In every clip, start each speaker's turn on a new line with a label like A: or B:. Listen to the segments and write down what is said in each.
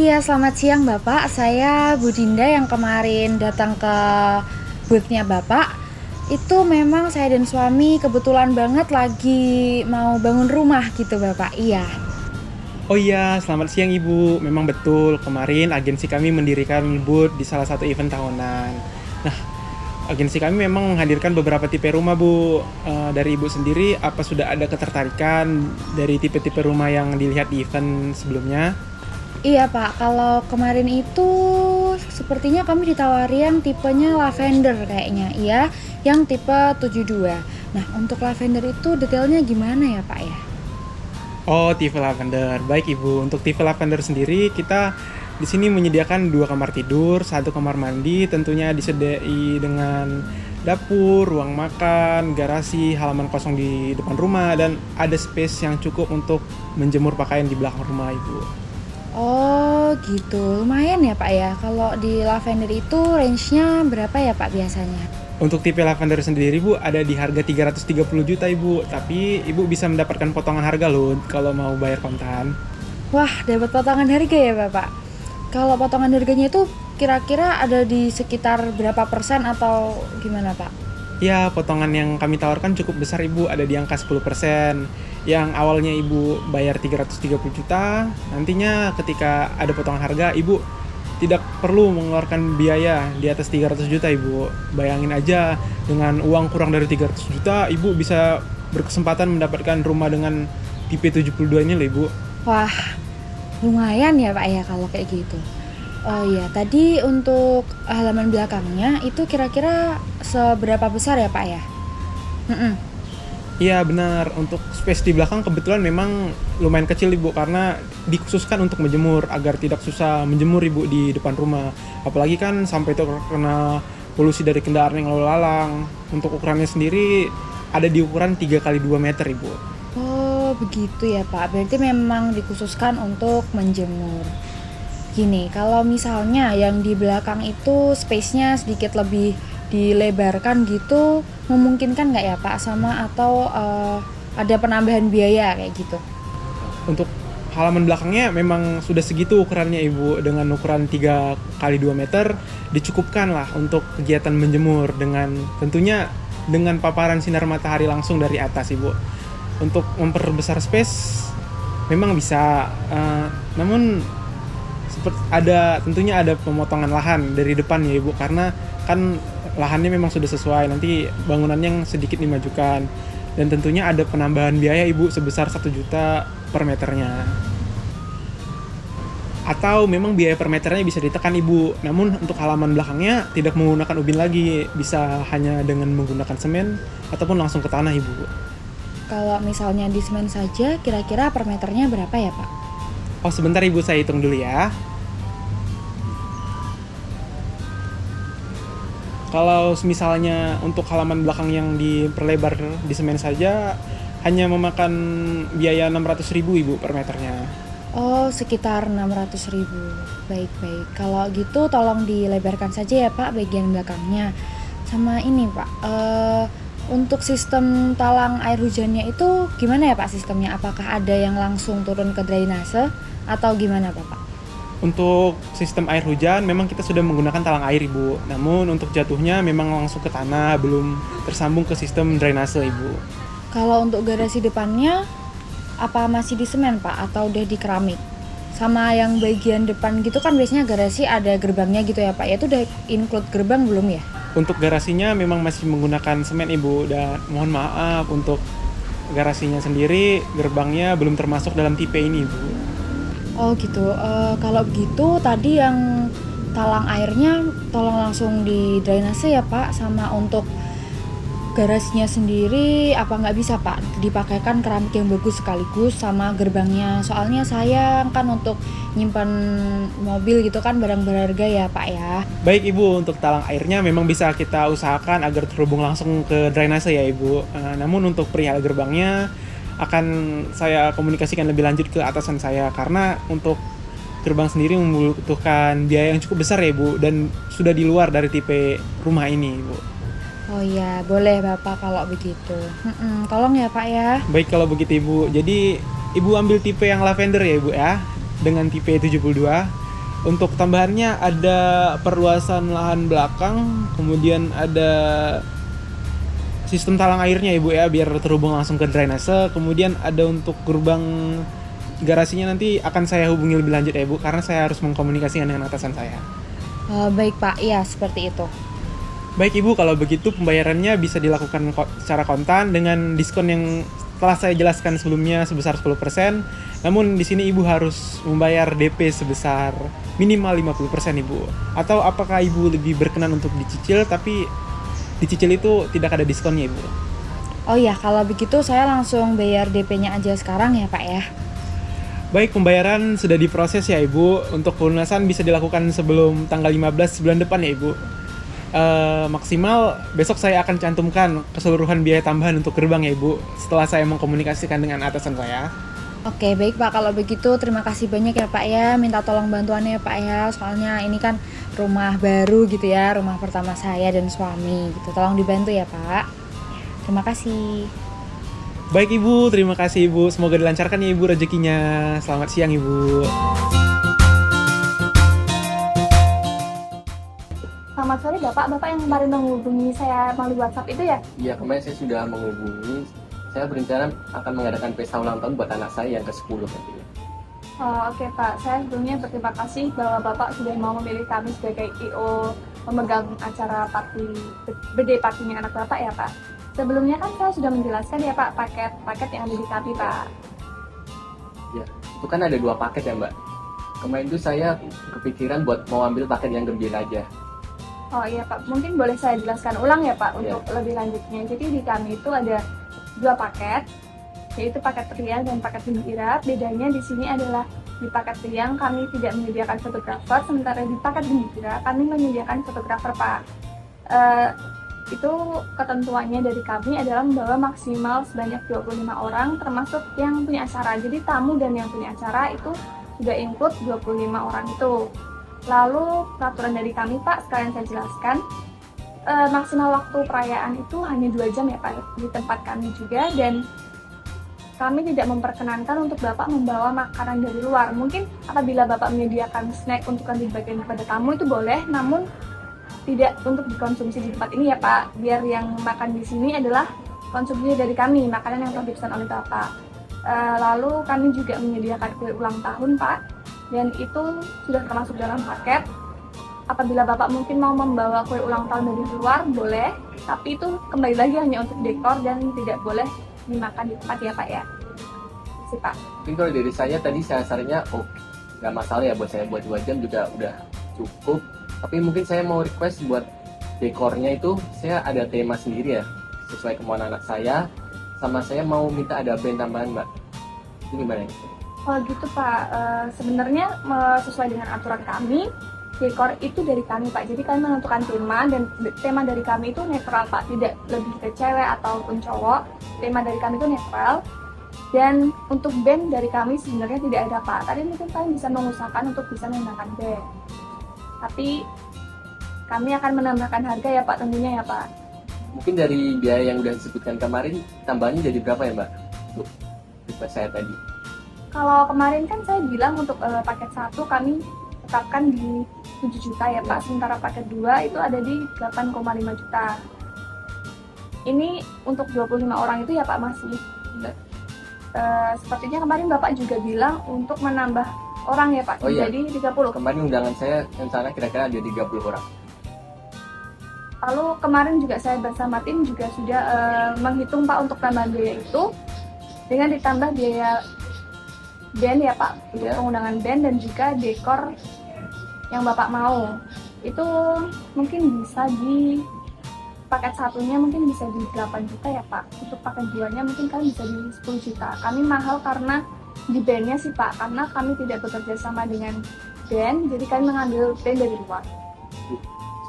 A: Iya, selamat siang Bapak. Saya Bu Dinda yang kemarin datang ke booth-nya Bapak. Itu memang saya dan suami kebetulan banget lagi mau bangun rumah gitu Bapak. Iya.
B: Oh iya, selamat siang Ibu. Memang betul, kemarin agensi kami mendirikan booth di salah satu event tahunan. Nah, agensi kami memang menghadirkan beberapa tipe rumah, Bu. Dari Ibu sendiri, apa sudah ada ketertarikan dari tipe-tipe rumah yang dilihat di event sebelumnya?
A: Iya Pak, kalau kemarin itu sepertinya kami ditawari yang tipenya lavender kayaknya. Iya, yang tipe 72. Nah, untuk lavender itu detailnya gimana ya Pak ya?
B: Oh, tipe lavender. Baik, Ibu. Untuk tipe lavender sendiri, kita di sini menyediakan 2 kamar tidur, 1 kamar mandi, tentunya disediai dengan dapur, ruang makan, garasi, halaman kosong di depan rumah, dan ada space yang cukup untuk menjemur pakaian di belakang rumah, Ibu.
A: Oh gitu, lumayan ya Pak ya. Kalau di lavender itu range-nya berapa ya Pak biasanya?
B: Untuk tipe lavender sendiri, Bu, ada di harga 330 juta, Ibu. Tapi Ibu bisa mendapatkan potongan harga loh kalau mau bayar kontan.
A: Wah, dapat potongan harga ya Bapak. Kalau potongan harganya itu kira-kira ada di sekitar berapa persen atau gimana Pak?
B: Ya, potongan yang kami tawarkan cukup besar, Ibu. Ada di angka 10%. Yang awalnya Ibu bayar 330 juta, nantinya ketika ada potongan harga, Ibu tidak perlu mengeluarkan biaya di atas 300 juta, Ibu. Bayangin aja, dengan uang kurang dari 300 juta, Ibu bisa berkesempatan mendapatkan rumah dengan tipe 72 ini loh, Ibu.
A: Wah, lumayan ya Pak ya kalau kayak gitu. Oh iya, tadi untuk halaman belakangnya itu kira-kira seberapa besar ya Pak ya? Mm-mm.
B: Iya benar, untuk space di belakang kebetulan memang lumayan kecil, Ibu, karena dikhususkan untuk menjemur agar tidak susah menjemur, Ibu, di depan rumah. Apalagi kan sampai terkena polusi dari kendaraan yang lalu lalang. Untuk ukurannya sendiri ada di ukuran 3 kali 2 meter, Ibu.
A: Oh begitu ya Pak, berarti memang dikhususkan untuk menjemur. Gini, kalau misalnya yang di belakang itu space-nya sedikit lebih dilebarkan gitu, memungkinkan nggak ya Pak sama atau ada penambahan biaya kayak gitu?
B: Untuk halaman belakangnya memang sudah segitu ukurannya, Ibu, dengan ukuran 3 kali 2 meter dicukupkan lah untuk kegiatan menjemur dengan tentunya dengan paparan sinar matahari langsung dari atas, Ibu. Untuk memperbesar space memang bisa, namun tentunya ada pemotongan lahan dari depan ya, Ibu, karena kan lahannya memang sudah sesuai, nanti bangunannya yang sedikit dimajukan, dan tentunya ada penambahan biaya, Ibu, sebesar 1 juta per meternya. Atau memang biaya per meternya bisa ditekan, Ibu, namun untuk halaman belakangnya tidak menggunakan ubin lagi, bisa hanya dengan menggunakan semen ataupun langsung ke tanah, Ibu.
A: Kalau misalnya di semen saja, kira-kira per meternya berapa ya Pak?
B: Oh sebentar, Ibu, saya hitung dulu ya. Kalau misalnya untuk halaman belakang yang diperlebar di semen saja hanya memakan biaya 600.000, Ibu, per meternya.
A: Oh, sekitar 600.000. Baik-baik. Kalau gitu tolong dilebarkan saja ya Pak bagian belakangnya. Sama ini Pak, untuk sistem talang air hujannya itu gimana ya Pak sistemnya? Apakah ada yang langsung turun ke drainase atau gimana Pak?
B: Untuk sistem air hujan memang kita sudah menggunakan talang air, Ibu. Namun untuk jatuhnya memang langsung ke tanah, belum tersambung ke sistem drainase, Ibu.
A: Kalau untuk garasi depannya, apa masih di semen Pak atau udah di keramik? Sama yang bagian depan gitu kan biasanya garasi ada gerbangnya gitu ya Pak. Ya itu udah include gerbang belum ya?
B: Untuk garasinya memang masih menggunakan semen, Ibu. Dan mohon maaf, untuk garasinya sendiri gerbangnya belum termasuk dalam tipe ini, Ibu.
A: Oh gitu, kalau begitu tadi yang talang airnya tolong langsung di drainase ya Pak. Sama untuk garasinya sendiri apa nggak bisa Pak dipakaikan keramik yang bagus sekaligus sama gerbangnya? Soalnya sayang kan untuk nyimpan mobil gitu kan barang berharga ya Pak ya.
B: Baik, Ibu, untuk talang airnya memang bisa kita usahakan agar terhubung langsung ke drainase ya, Ibu. Namun untuk perihal gerbangnya akan saya komunikasikan lebih lanjut ke atasan saya, karena untuk gerbang sendiri membutuhkan biaya yang cukup besar ya, Ibu, dan sudah di luar dari tipe rumah ini, Ibu.
A: Oh iya, boleh Bapak kalau begitu. Tolong ya Pak ya.
B: Baik kalau begitu, Ibu. Jadi Ibu ambil tipe yang lavender ya, Ibu, ya, dengan tipe 72. Untuk tambahannya ada perluasan lahan belakang, kemudian ada sistem talang airnya Ibu ya, biar terhubung langsung ke drainase. Kemudian ada untuk gerbang garasinya nanti akan saya hubungi lebih lanjut ya Ibu, karena saya harus mengkomunikasikan dengan atasan saya.
A: Baik Pak, iya seperti itu.
B: Baik Ibu, kalau begitu pembayarannya bisa dilakukan secara kontan dengan diskon yang telah saya jelaskan sebelumnya sebesar 10%. Namun di sini Ibu harus membayar DP sebesar minimal 50% Ibu. Atau apakah Ibu lebih berkenan untuk dicicil, tapi dicicil itu tidak ada diskonnya Ibu?
A: Oh iya, kalau begitu saya langsung bayar DP-nya aja sekarang ya Pak ya.
B: Baik, pembayaran sudah diproses ya Ibu. Untuk pelunasan bisa dilakukan sebelum tanggal 15 bulan depan ya Ibu. Maksimal besok saya akan cantumkan keseluruhan biaya tambahan untuk gerbang ya Ibu, setelah saya mengkomunikasikan dengan atasan saya.
A: Oke, baik Pak, kalau begitu terima kasih banyak ya Pak ya. Minta tolong bantuannya ya Pak ya. Soalnya ini kan rumah baru gitu ya, rumah pertama saya dan suami gitu. Tolong dibantu ya Pak. Terima kasih.
B: Baik Ibu, terima kasih Ibu. Semoga dilancarkan ya Ibu rezekinya. Selamat siang Ibu.
C: Selamat sore Bapak, Bapak yang kemarin menghubungi saya melalui WhatsApp itu ya?
D: Iya, kemarin saya sudah menghubungi. Saya berencana akan mengadakan pesta ulang tahun buat anak saya yang ke-10 nantinya.
C: Oh, oke Pak, saya sebelumnya berterima kasih bahwa Bapak sudah mau memilih kami sebagai I.O. memegang acara birthday party-nya anak Bapak ya Pak. Sebelumnya kan saya sudah menjelaskan ya Pak, paket yang ada di kami Pak.
D: Ya, itu kan ada 2 paket ya Mbak. Kemarin itu saya kepikiran buat mau ambil paket yang gembira aja.
C: Oh iya Pak, mungkin boleh saya jelaskan ulang ya Pak untuk lebih lanjutnya. Jadi di kami itu ada 2 paket, yaitu paket riang dan paket gembira. Bedanya di sini adalah di paket riang kami tidak menyediakan fotografer, sementara di paket gembira kami menyediakan fotografer Pak. Itu ketentuannya dari kami adalah membawa maksimal sebanyak 25 orang termasuk yang punya acara. Jadi tamu dan yang punya acara itu sudah include 25 orang itu. Lalu peraturan dari kami Pak, sekalian saya jelaskan, maksimal waktu perayaan itu hanya 2 jam ya Pak di tempat kami juga, dan kami tidak memperkenankan untuk Bapak membawa makanan dari luar. Mungkin apabila Bapak menyediakan snack untuk yang dibagikan kepada tamu itu boleh, namun tidak untuk dikonsumsi di tempat ini ya Pak, biar yang makan di sini adalah konsumsi dari kami, makanan yang telah dipesan oleh Bapak. Lalu kami juga menyediakan kue ulang tahun Pak, dan itu sudah termasuk dalam paket. Apabila Bapak mungkin mau membawa kue ulang tahun dari luar, boleh, tapi itu kembali lagi hanya untuk dekor dan tidak boleh dimakan di tempat ya Pak ya. Si Pak.
D: Mungkin kalau dari saya tadi sarannya, nggak masalah ya buat saya, buat 2 jam juga udah cukup. Tapi mungkin saya mau request buat dekornya itu, saya ada tema sendiri ya, sesuai kemauan anak saya. Sama saya mau minta ada band tambahan Mbak. Itu gimana ya?
C: Oh gitu Pak, sebenarnya sesuai dengan aturan kami, dekor itu dari kami Pak. Jadi kami menentukan tema, dan tema dari kami itu netral Pak, tidak lebih ke cewek ataupun cowok. Tema dari kami itu netral. Dan untuk band dari kami sebenarnya tidak ada Pak. Tadi mungkin kalian bisa mengusahakan untuk bisa menambahkan band. Tapi kami akan menambahkan harga ya Pak tentunya ya Pak.
D: Mungkin dari biaya yang udah disebutkan kemarin, tambahannya jadi berapa ya Mbak? Untuk request saya tadi.
C: Kalau kemarin kan saya bilang untuk paket 1 kami tetapkan di 7 juta ya Pak, sementara paket 2 itu ada di 8,5 juta. Ini untuk 25 orang itu ya Pak masih.
D: Ya.
C: Sepertinya kemarin Bapak juga bilang untuk menambah orang ya Pak, jadi 30.
D: Kemarin undangan saya rencana kira-kira ada 30 orang.
C: Lalu kemarin juga saya bersama tim juga sudah menghitung Pak untuk tambahan biaya itu dengan ditambah biaya band ya Pak, untuk pengundangan band dan juga dekor yang Bapak mau. Itu mungkin bisa di paket 1-nya mungkin bisa di 8 juta ya Pak. Untuk paket 2-nya mungkin kalian bisa di 10 juta. Kami mahal karena di bandnya sih Pak, karena kami tidak bekerja sama dengan band, jadi kami mengambil band dari luar.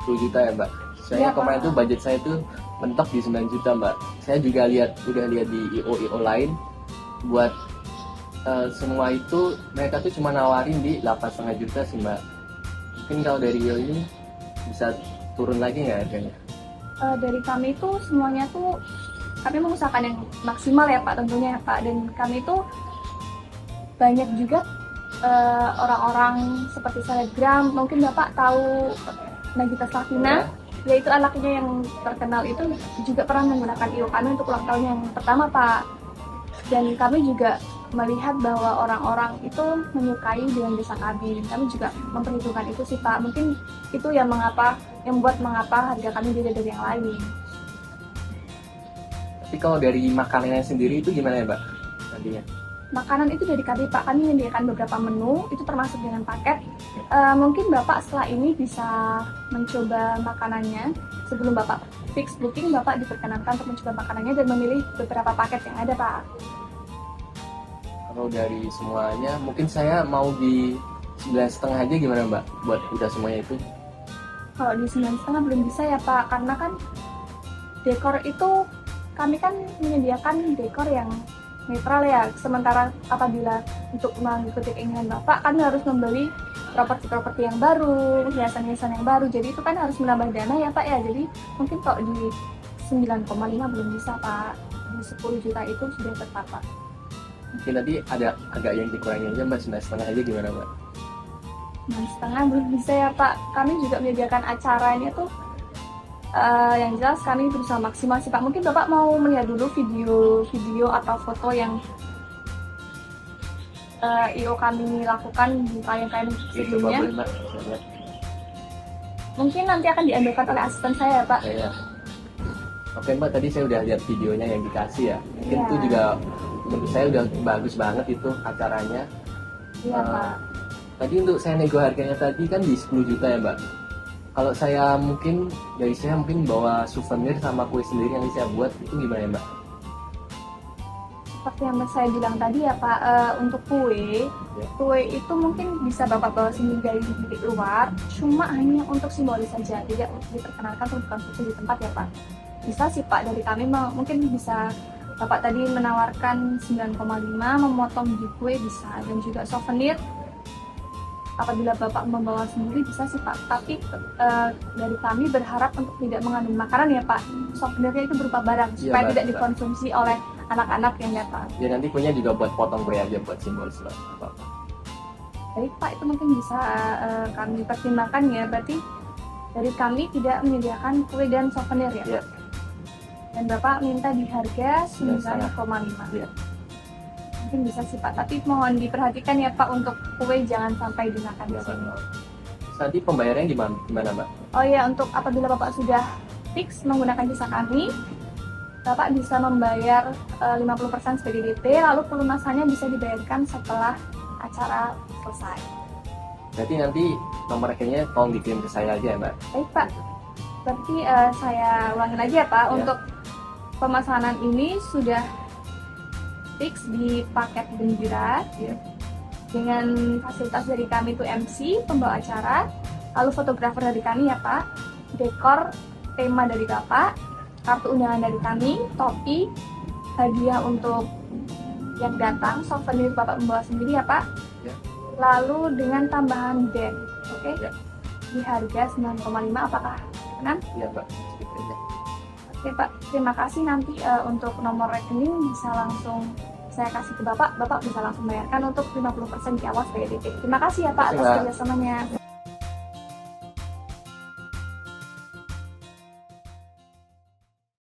D: 10 juta ya Mbak. Saya
C: Ya,
D: kemarin
C: Pak.
D: tuh budget saya tuh mentok di 9 juta Mbak. Saya juga udah lihat di IO lain buat semua itu mereka tuh cuma nawarin di 8,5 juta sih Mbak. Mungkin kalau dari IO ini bisa turun lagi nggak harganya?
C: Dari kami itu semuanya tuh kami mengusahakan yang maksimal ya Pak tentunya ya Pak, dan kami itu banyak juga orang-orang seperti selebgram. Mungkin Bapak tahu Nagita Slavina, yaitu anaknya yang terkenal itu juga pernah menggunakan IO kami untuk ulang tahun yang pertama, Pak. Dan kami juga melihat bahwa orang-orang itu menyukai dengan jasa kami. Kami juga memperhitungkan itu sih, Pak. Mungkin itu yang membuat mengapa harga kami beda dari yang lain.
D: Tapi kalau dari makanannya sendiri itu gimana ya, Mbak? Nantinya?
C: Makanan itu dari kami, Pak. Kami menyediakan beberapa menu, itu termasuk dengan paket. Mungkin Bapak setelah ini bisa mencoba makanannya. Sebelum Bapak fix booking, Bapak diperkenankan untuk mencoba makanannya dan memilih beberapa paket yang ada, Pak.
D: Kalau dari semuanya, mungkin saya mau di 9,5 aja gimana, Mbak? Buat udah semuanya itu.
C: Kalau di 9,5 belum bisa ya, Pak. Karena kan dekor itu, kami kan menyediakan dekor yang netral ya. Sementara apabila untuk mengikuti keinginan Bapak, kami harus membeli properti-properti yang baru, hiasan-hiasan yang baru. Jadi itu kan harus menambah dana ya, Pak ya. Jadi mungkin kalau di 9,5 belum bisa, Pak. Di 10 juta itu sudah tepat, Pak.
D: Mungkin nanti ada agak yang dikurangin aja, Mbak. 9,5 aja gimana, Mbak?
C: 9,5 belum bisa ya, Pak. Kami juga menyediakan acaranya tuh yang jelas kami berusaha maksimal sih, Pak. Mungkin Bapak mau melihat dulu video atau foto yang IO kami lakukan di klien-klien
D: Oke, coba
C: sebelumnya.
D: boleh, Mbak. Saya lihat.
C: Mungkin nanti akan diambilkan oleh asisten saya ya, Pak.
D: Saya. Oke, Mbak, tadi saya udah lihat videonya yang dikasih ya. Mungkin
C: Iya.
D: itu juga menurut saya udah bagus banget itu acaranya.
C: Iya,
D: Eh,
C: Pak.
D: Tadi untuk saya nego harganya tadi kan di 10 juta ya, Mbak. Kalau saya mungkin bawa souvenir sama kue sendiri yang saya buat, itu gimana ya, Mbak?
C: Seperti yang saya bilang tadi ya, Pak, untuk kue itu mungkin bisa Bapak bawa sendiri dari titik luar, cuma hanya untuk simbolis saja, tidak diperkenalkan untuk konsumsi di tempat ya, Pak. Bisa sih, Pak, dari kami mungkin bisa Bapak tadi menawarkan 9,5, memotong di kue bisa, dan juga souvenir apabila Bapak membawa sendiri bisa sih, Pak. Tapi dari kami berharap untuk tidak mengandung makanan ya, Pak. Souvenirnya itu berupa barang
D: Iya,
C: supaya
D: Mbak,
C: tidak
D: Mbak.
C: dikonsumsi oleh anak-anak yang datang.
D: Ya nanti kuenya juga buat potong kue aja buat simbolis, Mbak. Apa-apa.
C: Baik, Pak, itu mungkin bisa kami pertimbangkan ya. Berarti dari kami tidak menyediakan kue dan souvenir ya,
D: Iya.
C: Pak. Dan Bapak minta di harga 9,5.
D: 9,5. Iya.
C: Mungkin bisa sih, Pak, tapi mohon diperhatikan ya, Pak, untuk kue jangan sampai dimakan di
D: Iya,
C: sini.
D: Mbak. Terus nanti pembayarannya gimana, Mbak?
C: Oh iya, untuk apabila Bapak sudah fix menggunakan jasa kami, Bapak bisa membayar 50% sebagai DP, lalu pelunasannya bisa dibayarkan setelah acara selesai.
D: Berarti nanti nomor rekeningnya tolong dikirim ke saya aja ya, Mbak.
C: Baik, Pak. Berarti saya ulangin lagi ya, Pak.
D: Ya.
C: Untuk pemesanan ini sudah fix di paket gembira
D: Ya.
C: dengan fasilitas dari kami itu MC, pembawa acara, lalu fotografer dari kami ya, Pak, dekor tema dari Bapak, kartu undangan dari kami, topi, hadiah untuk yang datang, souvenir Bapak membawa sendiri ya, Pak.
D: Ya.
C: Lalu dengan tambahan band, oke?
D: Ya.
C: Di harga 9,5 apakah benar?
D: Iya, Mbak. Segitu aja.
C: Oke, Pak, terima kasih. Nanti untuk nomor rekening bisa langsung saya kasih ke Bapak bisa langsung bayarkan untuk 50% di awal sebagai DP. Terima kasih ya, Pak,
D: Terima
C: atas
D: kasih, Mbak.
C: kerjasamanya.